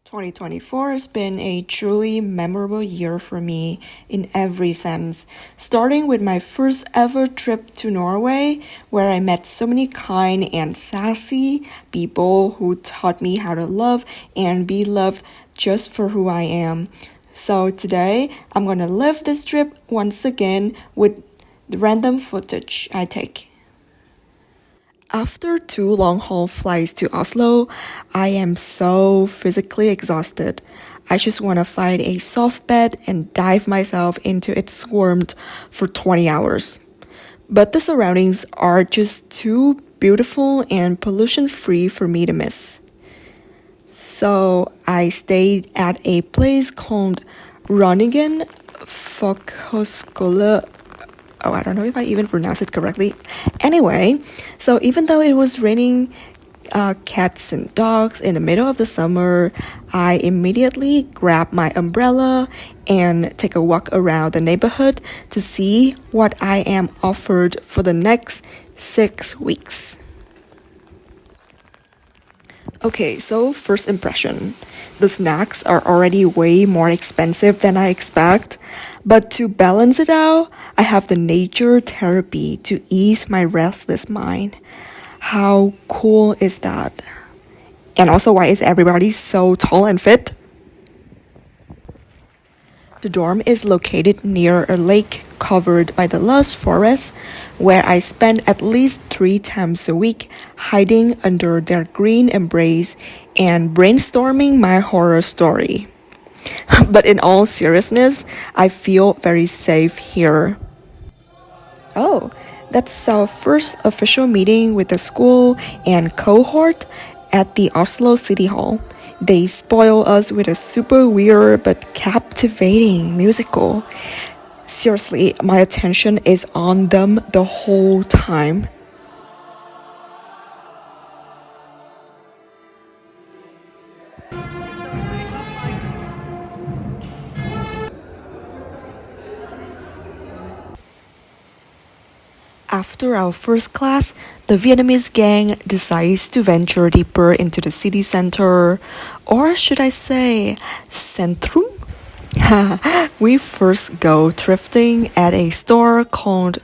2024 has been a truly memorable year for me in every sense, starting with my first ever trip to Norway, where I met so many kind and sassy people who taught me how to love and be loved just for who I am. So today, I'm gonna live this trip once again with the random footage I take. After two long haul flights to Oslo, I am so physically exhausted. I just want to find a soft bed and dive myself into its warmth for 20 hours. But the surroundings are just too beautiful and pollution free for me to miss. So I stayed at a place called Rønningen Folkhøgskole. Oh, I don't know if I even pronounced it correctly. Anyway, so even though it was raining cats and dogs in the middle of the summer, I immediately grabbed my umbrella and take a walk around the neighborhood to see what I am offered for the next 6 weeks. Okay, so first impression. The snacks are already way more expensive than I expect, but to balance it out, I have the nature therapy to ease my restless mind. How cool is that? And also, why is everybody so tall and fit? The dorm is located near a lake covered by the lush forest, where I spend at least 3 times a week hiding under their green embrace and brainstorming my horror story. But in all seriousness, I feel very safe here. Oh, that's our first official meeting with the school and cohort at the Oslo City Hall. They spoil us with a super weird but captivating musical. Seriously, my attention is on them the whole time. After our first class, the Vietnamese gang decides to venture deeper into the city center, or should I say, centrum? We first go thrifting at a store called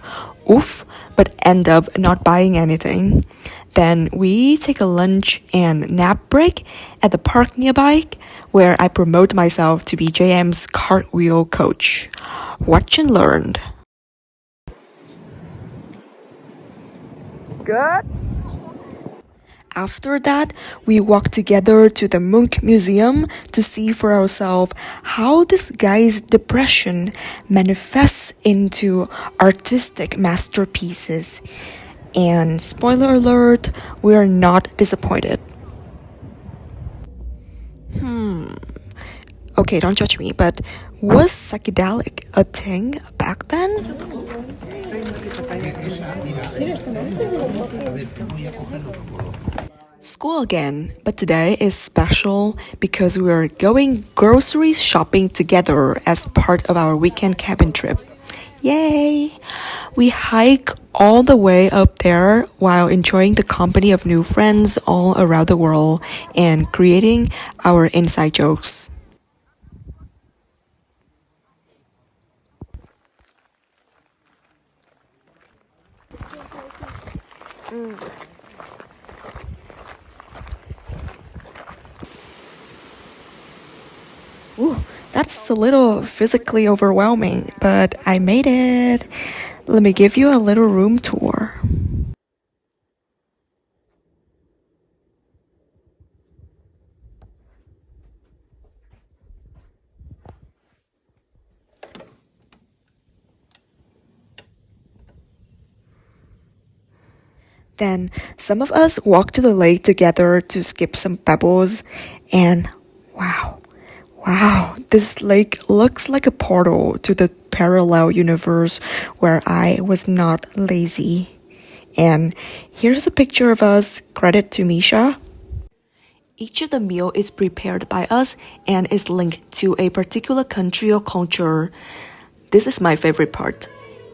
Oof, but end up not buying anything. Then we take a lunch and nap break at the park nearby, where I promote myself to be JM's cartwheel coach. Watch and learn. Good. After that, we walk together to the Munch Museum to see for ourselves how this guy's depression manifests into artistic masterpieces. And spoiler alert, we are not disappointed. Okay, don't judge me, but was psychedelic a thing back then? School again, but today is special because we are going grocery shopping together as part of our weekend cabin trip. Yay! We hike all the way up there while enjoying the company of new friends all around the world and creating our inside jokes. Ooh, that's a little physically overwhelming, but I made it. Let me give you a little room tour. Then some of us walk to the lake together to skip some pebbles, and wow, this lake looks like a portal to the parallel universe where I was not lazy. And here's a picture of us, credit to Misha. Each of the meal is prepared by us and is linked to a particular country or culture. This is my favorite part.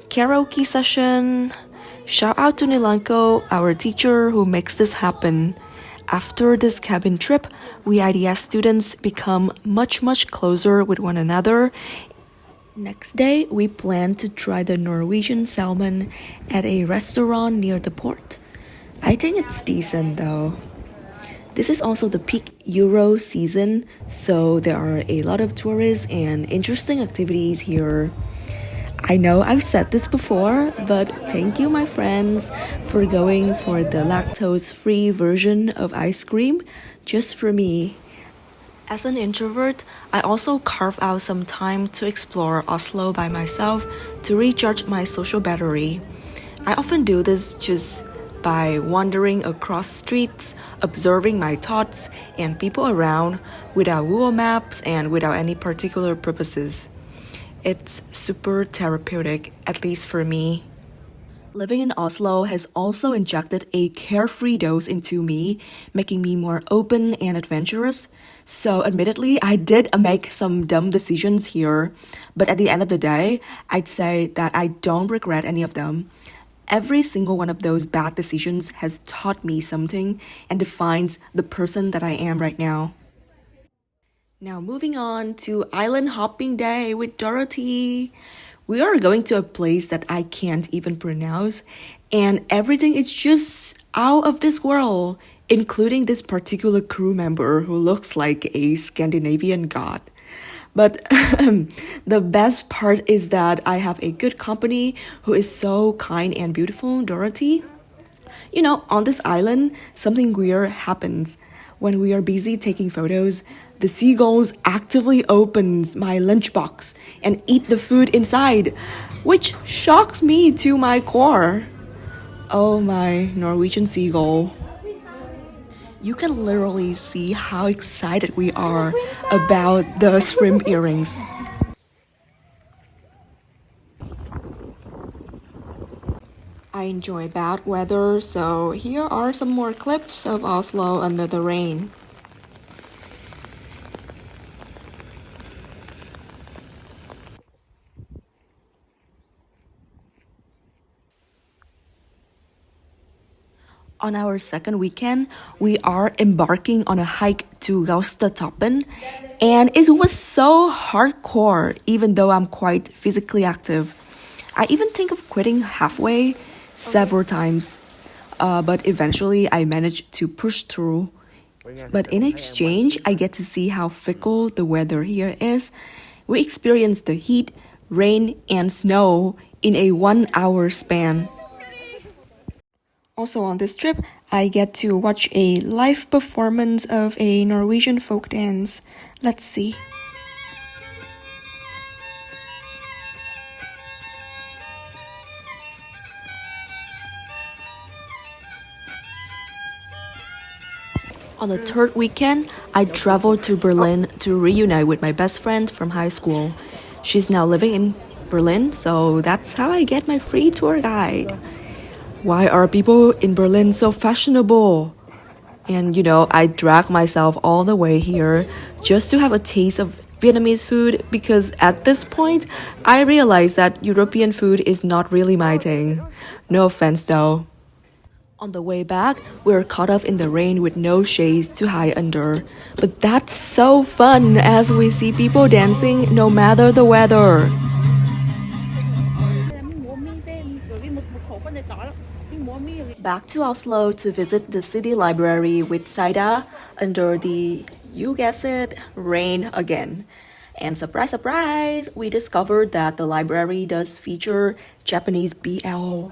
Karaoke session. Shout out to Nilanko, our teacher who makes this happen. After this cabin trip, we IDS students become much closer with one another. Next day, we plan to try the Norwegian salmon at a restaurant near the port. I think it's decent though. This is also the peak Euro season, so there are a lot of tourists and interesting activities here. I know I've said this before, but thank you, my friends, for going for the lactose free version of ice cream just for me. As an introvert, I also carve out some time to explore Oslo by myself to recharge my social battery. I often do this just by wandering across streets, observing my thoughts and people around without Google Maps and without any particular purposes. It's super therapeutic, at least for me. Living in Oslo has also injected a carefree dose into me, making me more open and adventurous. So, admittedly, I did make some dumb decisions here, but at the end of the day, I'd say that I don't regret any of them. Every single one of those bad decisions has taught me something and defines the person that I am right now. Now, moving on to island hopping day with Dorothy. We are going to a place that I can't even pronounce, and everything is just out of this world, including this particular crew member who looks like a Scandinavian god. But the best part is that I have a good company who is so kind and beautiful, Dorothy. You know, on this island, something weird happens. When we are busy taking photos, the seagulls actively opens my lunchbox and eat the food inside, which shocks me to my core. Oh my Norwegian seagull. You can literally see how excited we are about the shrimp earrings. I enjoy bad weather, so here are some more clips of Oslo under the rain. On our second weekend, we are embarking on a hike to Gaustatoppen, and it was so hardcore, even though I'm quite physically active. I even think of quitting halfway several times, but eventually I managed to push through. But in exchange, I get to see how fickle the weather here is. We experience the heat, rain, and snow in a 1 hour span. Also on this trip, I get to watch a live performance of a Norwegian folk dance. Let's see. On the third weekend, I traveled to Berlin to reunite with my best friend from high school. She's now living in Berlin, so that's how I get my free tour guide. Why are people in Berlin so fashionable? And I drag myself all the way here just to have a taste of Vietnamese food because at this point, I realize that European food is not really my thing. No offense though. On the way back, we're caught up in the rain with no shades to hide under. But that's so fun as we see people dancing no matter the weather. Back to Oslo to visit the city library with Saida under the, you guess it, rain again. And surprise, surprise, we discovered that the library does feature Japanese BL.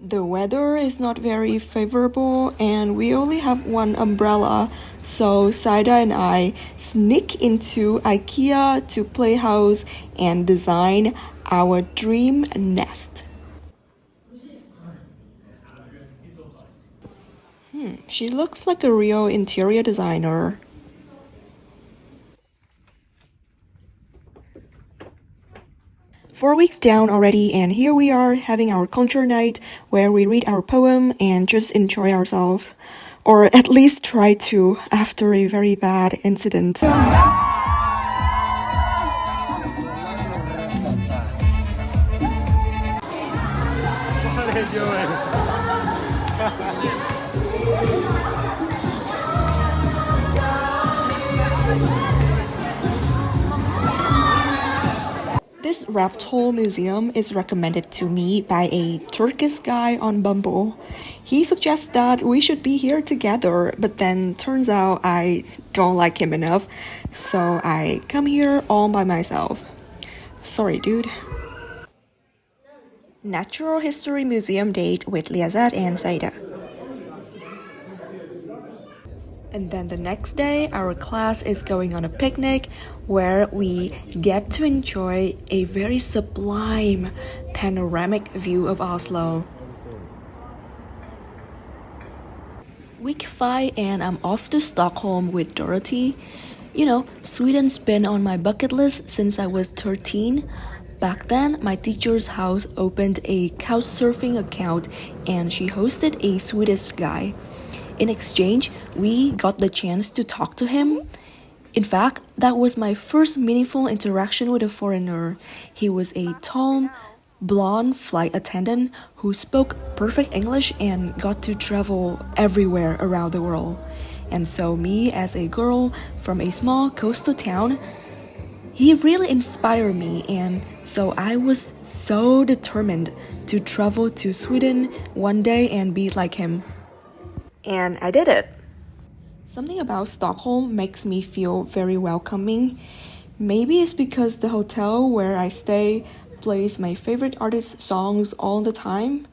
The weather is not very favorable and we only have one umbrella, so Saida and I sneak into IKEA to play house and design our dream nest. She looks like a real interior designer. Four weeks down already, and here we are having our culture night where we read our poem and just enjoy ourselves. Or at least try to after a very bad incident. This reptile museum is recommended to me by a Turkish guy on Bumble. He suggests that we should be here together, but then turns out I don't like him enough, so I come here all by myself. Sorry, dude. Natural History Museum date with Liazat and Saida. And then the next day, our class is going on a picnic where we get to enjoy a very sublime panoramic view of Oslo. Week 5 and I'm off to Stockholm with Dorothy. You know, Sweden's been on my bucket list since I was 13. Back then, my teacher's house opened a couchsurfing account and she hosted a Swedish guy. In exchange, we got the chance to talk to him. In fact, that was my first meaningful interaction with a foreigner. He was a tall, blonde flight attendant who spoke perfect English and got to travel everywhere around the world. And so me as a girl from a small coastal town, he really inspired me, and so I was so determined to travel to Sweden one day and be like him. And I did it. Something about Stockholm makes me feel very welcoming. Maybe it's because the hotel where I stay plays my favorite artist's songs all the time.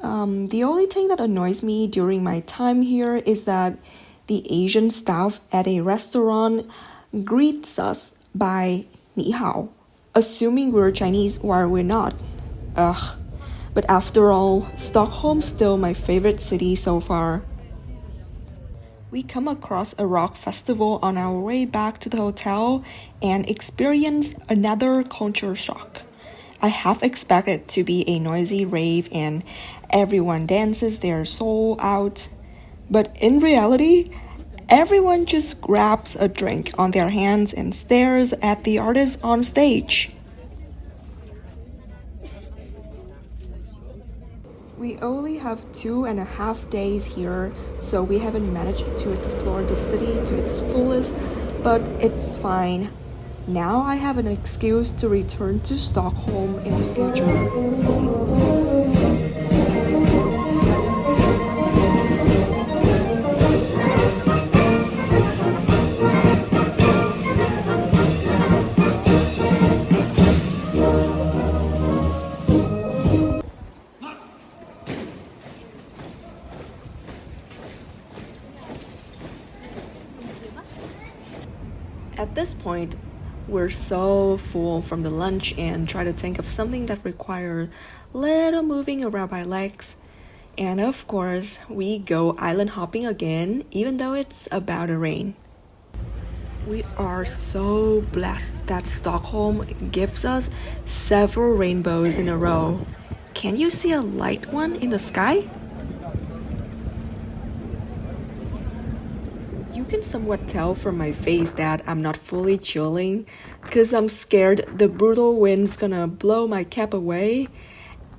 The only thing that annoys me during my time here is that the Asian staff at a restaurant greets us by ni hao, assuming we're Chinese while we're not. Ugh. But after all, Stockholm's still my favorite city so far. We come across a rock festival on our way back to the hotel and experience another culture shock. I half expected to be a noisy rave and everyone dances their soul out. But in reality, everyone just grabs a drink on their hands and stares at the artist on stage. We only have 2.5 days here, so we haven't managed to explore the city to its fullest, but it's fine. Now I have an excuse to return to Stockholm in the future. At this point, we're so full from the lunch and try to think of something that requires little moving around by legs. And of course, we go island hopping again, even though it's about to rain. We are so blessed that Stockholm gives us several rainbows in a row. Can you see a light one in the sky? You can somewhat tell from my face that I'm not fully chilling because I'm scared the brutal wind's gonna blow my cap away.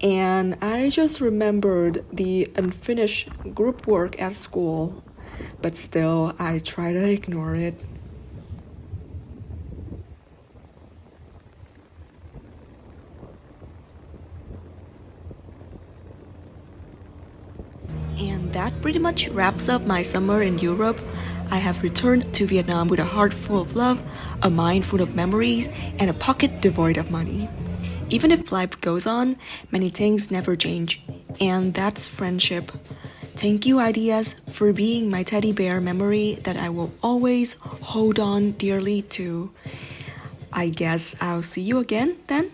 And I just remembered the unfinished group work at school. But still, I try to ignore it. And that pretty much wraps up my summer in Europe. I have returned to Vietnam with a heart full of love, a mind full of memories, and a pocket devoid of money. Even if life goes on, many things never change, and that's friendship. Thank you, Ideas, for being my teddy bear memory that I will always hold on dearly to. I guess I'll see you again then.